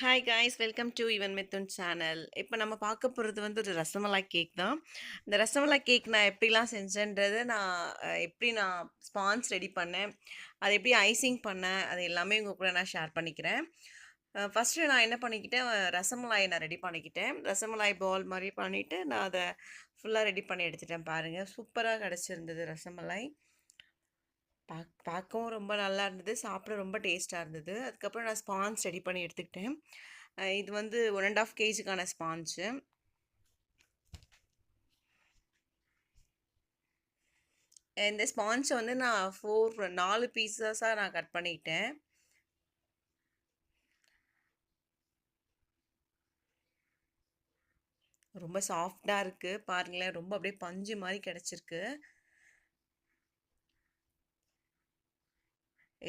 Hi guys welcome to even Mithun channel. இப்போ நம்ம பார்க்க போகிறது வந்து ஒரு ரசமலாய் கேக் தான். இந்த ரசமலாய் கேக் நான் எப்படிலாம் செஞ்சேன்றது எப்படி நான் ஸ்பான்ஸ் ரெடி பண்ணேன், அதை எப்படி ஐசிங் பண்ணேன், அது எல்லாமே உங்கள் கூட நான் ஷேர் பண்ணிக்கிறேன். ஃபஸ்ட்டு நான் என்ன பண்ணிக்கிட்டேன், ரசமலாயை நான் ரெடி பண்ணிக்கிட்டேன். ரசமலாய் பால் மாதிரி பண்ணிவிட்டு நான் அதை ஃபுல்லாக ரெடி பண்ணி எடுத்துட்டேன். பாருங்கள், சூப்பராக கிடச்சிருந்தது ரசமலாய். பார்க்கவும் ரொம்ப நல்லா இருந்தது, சாப்பிட ரொம்ப டேஸ்ட்டாக இருந்தது. அதுக்கப்புறம் நான் ஸ்பான்ஸ் ரெடி பண்ணி எடுத்துக்கிட்டேன். இது வந்து 1 1/2 கேஜிக்கான ஸ்பான்ஸு. இந்த ஸ்பான்ஸை வந்து நான் 4 பீசஸாக நான் கட் பண்ணிக்கிட்டேன். ரொம்ப சாஃப்டாக இருக்குது பாருங்களேன், ரொம்ப அப்படியே பஞ்சு மாதிரி கிடச்சிருக்கு.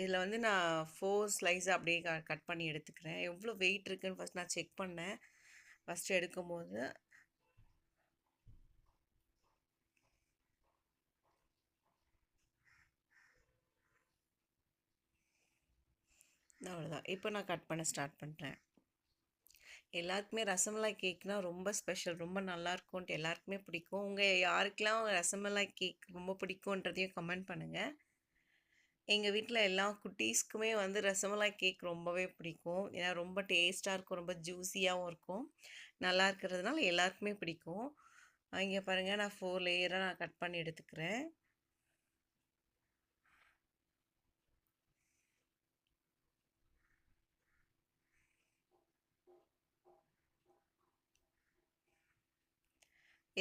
இதில் வந்து நான் 4 ஸ்லைஸ் அப்படியே கட் பண்ணி எடுத்துக்கிறேன். எவ்வளோ வெயிட் இருக்குன்னு ஃபஸ்ட் நான் செக் பண்ணேன் ஃபஸ்ட்டு எடுக்கும்போது. அவ்வளோதான், இப்போ நான் கட் பண்ண ஸ்டார்ட் பண்ணுறேன். எல்லாருக்குமே ரசமலாய் கேக்னால் ரொம்ப ஸ்பெஷல், ரொம்ப நல்லாயிருக்கும்ன்ட்டு எல்லாருக்குமே பிடிக்கும். உங்கள் யாருக்கெல்லாம் ரசமலாய் கேக் ரொம்ப பிடிக்குன்றதையும் கமெண்ட் பண்ணுங்கள். எங்கள் வீட்டில் எல்லா குட்டீஸ்க்குமே வந்து ரசமலாய் கேக் ரொம்பவே பிடிக்கும். ஏன்னா ரொம்ப டேஸ்ட்டாக இருக்கும், ரொம்ப ஜூஸியாகவும் இருக்கும். நல்லா இருக்கிறதுனால எல்லாருக்குமே பிடிக்கும். இங்கே பாருங்கள், நான் 4 லேயராக நான் கட் பண்ணி எடுத்துக்கிறேன்.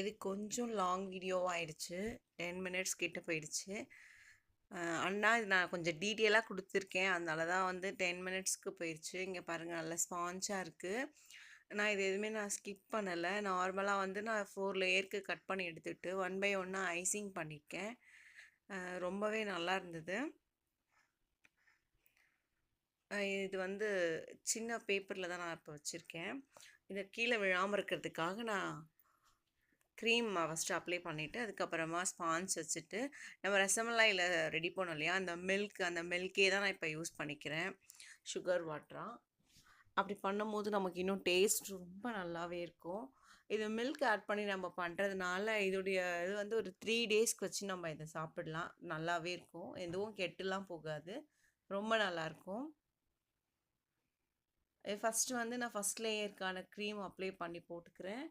இது கொஞ்சம் லாங் வீடியோவாகிடுச்சு, 10 மினிட்ஸ் கிட்ட போயிடுச்சு. அண்ணா இது நான் கொஞ்சம் டீட்டெயிலாக கொடுத்துருக்கேன், அதனால தான் வந்து 10 மினிட்ஸ்க்கு போயிடுச்சு. இங்கே பாருங்கள், நல்லா ஸ்பான்ஸாக இருக்குது. நான் இது எதுவுமே நான் ஸ்கிப் பண்ணலை. நார்மலாக வந்து நான் 4 லேயருக்கு கட் பண்ணி எடுத்துகிட்டு 1 பை 1 ஐசிங் பண்ணியிருக்கேன். ரொம்பவே நல்லா இருந்தது. இது வந்து சின்ன பேப்பரில் தான் நான் இப்போ வச்சுருக்கேன். இதை கீழே விழாமல் இருக்கிறதுக்காக நான் க்ரீம் ஃபஸ்ட்டு அப்ளை பண்ணிவிட்டு அதுக்கப்புறமா ஸ்பான்ஸ் வச்சுட்டு நம்ம ரசமலாயில் ரெடி பண்ணோம் இல்லையா, அந்த மில்கே தான் நான் இப்போ யூஸ் பண்ணிக்கிறேன், சுகர் வாட்டராக. அப்படி பண்ணும்போது நமக்கு இன்னும் டேஸ்ட் ரொம்ப நல்லாவே இருக்கும். இது மில்க் ஆட் பண்ணி நம்ம பண்ணுறதுனால இது வந்து ஒரு 3 டேஸ்க்கு வச்சு நம்ம இதை சாப்பிடலாம். நல்லாவே இருக்கும், எதுவும் கெட்டுலாம் போகாது, ரொம்ப நல்லாயிருக்கும். ஃபஸ்ட்டு வந்து நான் ஃபஸ்ட் லேயருக்கான க்ரீம் அப்ளை பண்ணி போட்டுக்கிறேன்.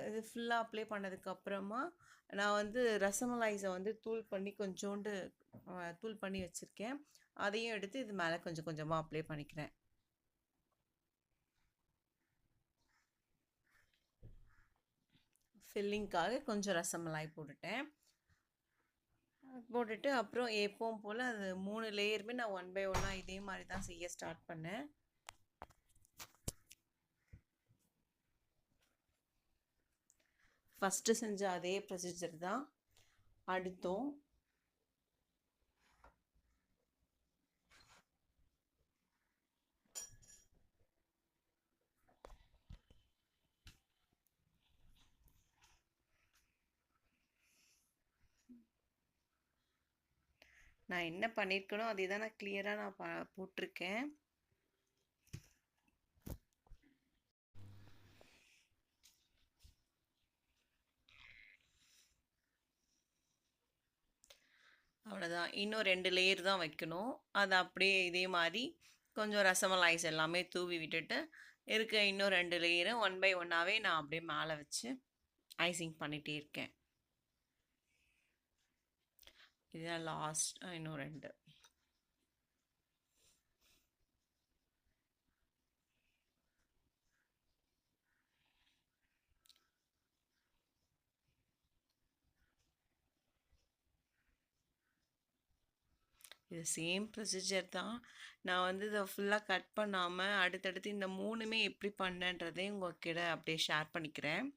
இது ஃபுல்லாக அப்ளை பண்ணதுக்கப்புறமா நான் வந்து ரசமலாய்ஸை வந்து தூள் பண்ணி கொஞ்சோண்டு தூள் பண்ணி வச்சுருக்கேன். அதையும் எடுத்து இது மேலே கொஞ்சம் கொஞ்சமாக அப்ளை பண்ணிக்கிறேன். ஃபில்லிங்க்காக கொஞ்சம் ரசமலாய் போட்டுட்டு அப்புறம் எப்பவும் போல் அது 3 லேயருமே நான் 1 பை 1 இதே மாதிரி தான் செய்ய ஸ்டார்ட் பண்ணேன். ஃபஸ்ட்டு செஞ்ச அதே ப்ரொசீஜர் தான் அடுத்தும். நான் என்ன பண்ணியிருக்கனோ அதே தான் நான் கிளியராக நான் போட்டிருக்கேன். அவ்வளோதான், இன்னும் 2 லேயர் தான் வைக்கணும். அதை அப்படியே இதே மாதிரி கொஞ்சம் ரசமலாய்ஸ் எல்லாமே தூவி விட்டுட்டு இருக்க இன்னும் 2 லேயரும் 1 பை 1ஆகவே நான் அப்படியே மேலே வச்சு ஐசிங் பண்ணிகிட்டே இருக்கேன். இதுதான் லாஸ்ட், இன்னும் 2. இது சேம் ப்ரொசீஜர் தான். நான் வந்து இதை ஃபுல்லாக கட் பண்ணாமல் அடுத்தடுத்து இந்த 3மே எப்படி பண்ணேன்றதையும் உங்கள்கிட்ட அப்படியே ஷேர் பண்ணிக்கிறேன்.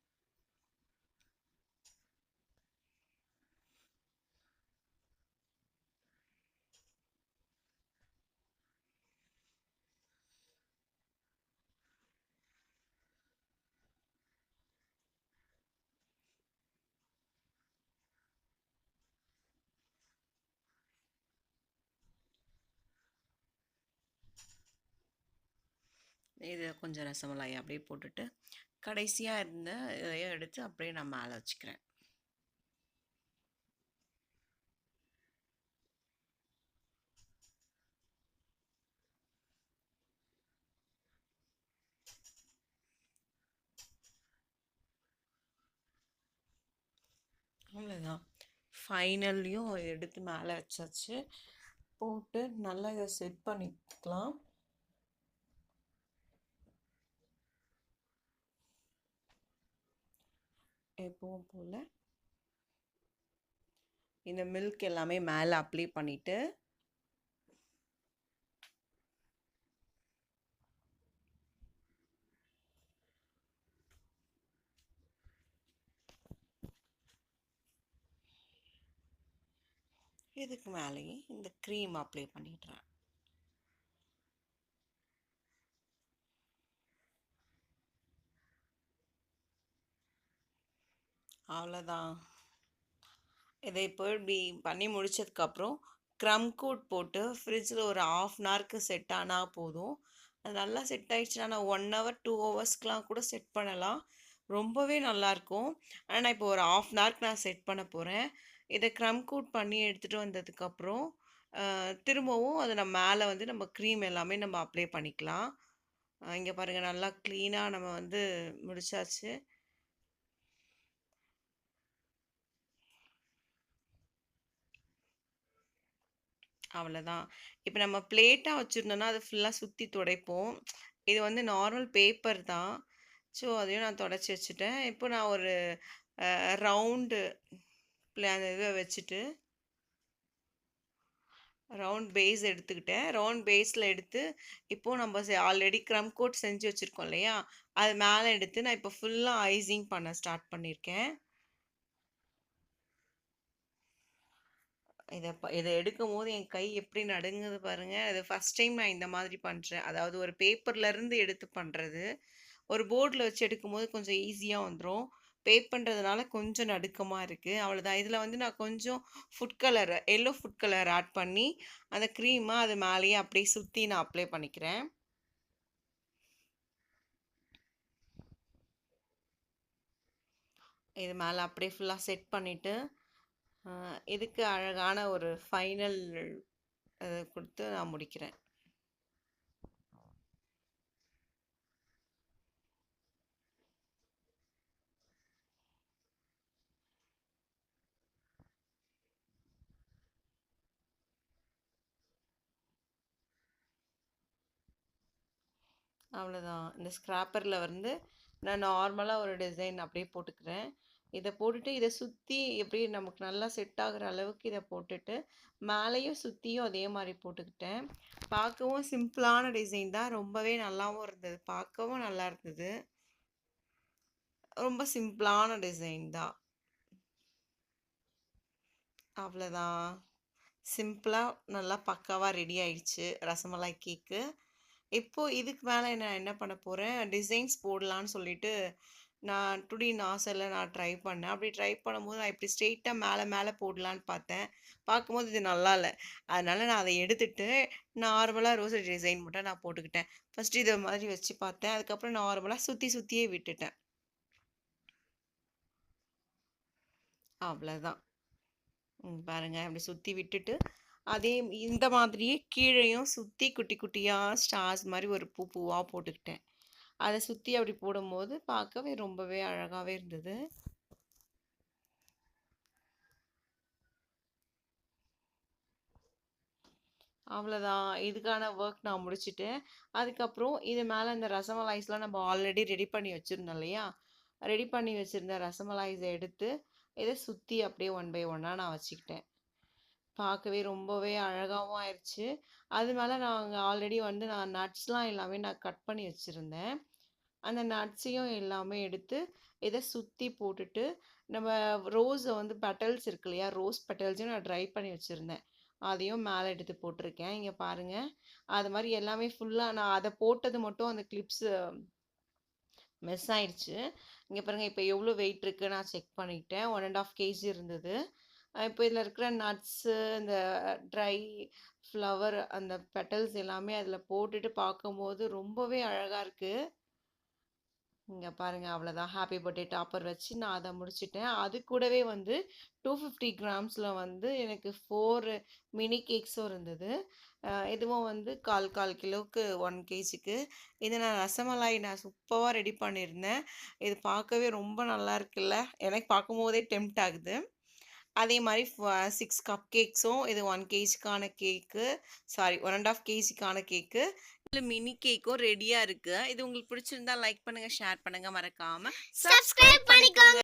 இதை கொஞ்சம் ரசமலாய் அப்படியே போட்டுட்டு கடைசியாக இருந்த இதையும் எடுத்து அப்படியே நான் மேலே வச்சுக்கிறேன். அவ்வளோதான். ஃபைனல்லையும் எடுத்து மேலே வச்சாச்சு. போட்டு நல்லா இதை செட் பண்ணிக்கலாம். எப்பவும் போல் இந்த மில்க் எல்லாமே மேலே அப்ளை பண்ணிவிட்டு இதுக்கு மேலேயே இந்த க்ரீம் அப்ளை பண்ணிடுறேன். அவ்வளோதான். இதை இப்போ இப்படி பண்ணி முடித்ததுக்கப்புறம் க்ரம் கோட் போட்டு ஃப்ரிட்ஜில் ஒரு 1/2 அன் ஹவருக்கு செட் ஆனால் போதும். அது நல்லா செட் ஆகிடுச்சுன்னா நான் 1 ஹவர் 2 ஹவர்ஸ்க்கெலாம் கூட செட் பண்ணலாம். ரொம்பவே நல்லாயிருக்கும். ஆனால் நான் இப்போ ஒரு 1/2 அன் ஹவருக்கு நான் செட் பண்ண போகிறேன். இதை க்ரம் கோட் பண்ணி எடுத்துகிட்டு வந்ததுக்கப்புறம் திரும்பவும் அதை நம்ம மேலே வந்து நம்ம க்ரீம் எல்லாமே நம்ம அப்ளை பண்ணிக்கலாம். இங்கே பாருங்கள், நல்லா க்ளீனாக நம்ம வந்து முடிச்சாச்சு. அவ்வளோதான். இப்போ நம்ம பிளேட்டாக வச்சுருந்தோன்னா அது ஃபுல்லாக சுற்றி துடைப்போம். இது வந்து நார்மல் பேப்பர் தான். ஸோ அதையும் நான் தொடச்சி வச்சுட்டேன். இப்போ நான் ஒரு ரவுண்டு அந்த இதை வச்சுட்டு ரவுண்ட் பேஸ் எடுத்துக்கிட்டேன். ரவுண்ட் பேஸில் எடுத்து இப்போது நம்ம ஆல்ரெடி க்ரம் கோட் செஞ்சு வச்சுருக்கோம் இல்லையா, அது மேலே எடுத்து நான் இப்போ ஃபுல்லாக ஐசிங் பண்ண ஸ்டார்ட் பண்ணியிருக்கேன். இதை எடுக்கும்போது என் கை எப்படி நடுங்குது பாருங்கள். அது ஃபஸ்ட் டைம் நான் இந்த மாதிரி பண்ணுறேன். அதாவது ஒரு பேப்பர்லேருந்து எடுத்து பண்ணுறது. ஒரு போர்டில் வச்சு எடுக்கும்போது கொஞ்சம் ஈஸியாக வந்துடும். பண்ணுறதுனால கொஞ்சம் நடுக்கமாக இருக்குது. அவ்வளோதான். இதில் வந்து நான் கொஞ்சம் எல்லோ ஃபுட் கலர் ஆட் பண்ணி அந்த க்ரீமை அது மேலேயே அப்படியே சுற்றி நான் அப்ளை பண்ணிக்கிறேன். இது மேலே அப்படியே ஃபுல்லாக செட் பண்ணிவிட்டு இதுக்கு அழகான ஒரு ஃபைனல் கொடுத்து நான் முடிக்கிறேன். அவ்வளோதான். இந்த ஸ்க்ராப்பரில் வந்து நான் நார்மலாக ஒரு டிசைன் அப்படியே போட்டுக்கிறேன். இதை போட்டுட்டு இதை சுற்றி எப்படி நமக்கு நல்லா செட் ஆகுற அளவுக்கு இதை போட்டுட்டு மேலேயும் சுற்றியும் அதே மாதிரி போட்டுக்கிட்டேன். பார்க்கவும் சிம்பிளான டிசைன் தான். ரொம்பவே நல்லாவும் இருந்தது. பார்க்கவும் நல்லா இருந்தது. ரொம்ப சிம்பிளான டிசைன் தான். அவ்வளோதான். சிம்பிளாக நல்லா பக்காவாக ரெடி ஆயிடுச்சு ரசமலாய் கேக்கு. இப்போது இதுக்கு மேலே நான் என்ன பண்ண போகிறேன், டிசைன்ஸ் போடலான்னு சொல்லிட்டு நான் டுடே நாசில் நான் ட்ரை பண்ணேன். அப்படி ட்ரை பண்ணும்போது நான் இப்படி ஸ்ட்ரெயிட்டாக மேலே மேலே போடலான்னு பார்த்தேன். பார்க்கும்போது இது நல்லா இல்லை. அதனால் நான் அதை எடுத்துட்டு நார்மலாக ரோஸ் டிசைன் மட்டும் நான் போட்டுக்கிட்டேன். ஃபஸ்ட்டு இதை மாதிரி வச்சு பார்த்தேன். அதுக்கப்புறம் நார்மலாக சுற்றி சுற்றியே விட்டுட்டேன். அவ்வளோதான். பாருங்கள், அப்படி சுற்றி விட்டுட்டு அதே இந்த மாதிரியே கீழேயும் சுற்றி குட்டி குட்டியாக ஸ்டார்ஸ் மாதிரி ஒரு பூவாக போட்டுக்கிட்டேன். அதை சுற்றி அப்படி போடும்போது பார்க்கவே ரொம்பவே அழகாகவே இருந்தது. அவ்வளோதான். இதுக்கான ஒர்க் நான் முடிச்சுட்டேன். அதுக்கப்புறம் இது மேலே இந்த ரசமலாய்ஸ்லாம் நம்ம ஆல்ரெடி ரெடி பண்ணி வச்சுருந்தோம் இல்லையா, ரெடி பண்ணி வச்சுருந்த ரசமலாய்ஸை எடுத்து இதை சுற்றி அப்படியே 1 பை 1 நான் வச்சுக்கிட்டேன். பார்க்கவே ரொம்பவே அழகாகவும் ஆயிடுச்சு. அது மேலே நாங்கள் ஆல்ரெடி வந்து நான் நட்ஸ்லாம் எல்லாமே நான் கட் பண்ணி வச்சுருந்தேன். அந்த நட்ஸையும் எல்லாமே எடுத்து இதை சுற்றி போட்டுட்டு நம்ம ரோஸை வந்து பெட்டல்ஸ் இருக்கு இல்லையா, ரோஸ் பெட்டல்ஸையும் நான் ட்ரை பண்ணி வச்சுருந்தேன். அதையும் மேலே எடுத்து போட்டிருக்கேன். இங்கே பாருங்கள், அது மாதிரி எல்லாமே ஃபுல்லாக நான் அதை போட்டது மட்டும் அந்த கிளிப்ஸு மிஸ் ஆயிடுச்சு. இங்கே பாருங்கள், இப்போ எவ்வளோ வெயிட் இருக்குது நான் செக் பண்ணிக்கிட்டேன். 1.5 kg இருந்தது. இப்போ இதில இருக்கிற நட்ஸு, இந்த ட்ரை ஃப்ளவர் அந்த பெட்டல்ஸ் எல்லாமே அதில போட்டுட்டு பார்க்கும்போது ரொம்பவே அழகா இருக்கு. இங்க பாருங்க அவ்வளோதான். ஹேப்பி பர்த்டே டாப்பர் வச்சு நான் அத முடிச்சுட்டேன். அது கூடவே வந்து 250 கிராம்ஸ்ல வந்து எனக்கு 4 மினி கேக்ஸும் இருந்தது. இதுவும் வந்து 1/4 கிலோவுக்கு 1 கேஜிக்கு. இது நான் ரசமலாய் நான் சூப்பரா ரெடி பண்ணியிருந்தேன். இது பார்க்கவே ரொம்ப நல்லா இருக்குல்ல. எனக்கு பார்க்கும்போதே டெம்ப்ட் ஆகுது. அதே மாரி 6 கப் கேக்ஸும் இது 1 கேஜிக்கான கேக்கு. சாரி 1 1/2 கேஜிக்கான கேக்கு. இதுல மினி கேக்கும் ரெடியா இருக்கு. இது உங்களுக்கு பிடிச்சிருந்தா லைக் பண்ணுங்க, ஷேர் பண்ணுங்க. மறக்காம சப்ஸ்கிரைப் சப்ஸ்கிரைப் பண்ணிக்கோங்க. பண்ணிக்கோங்க.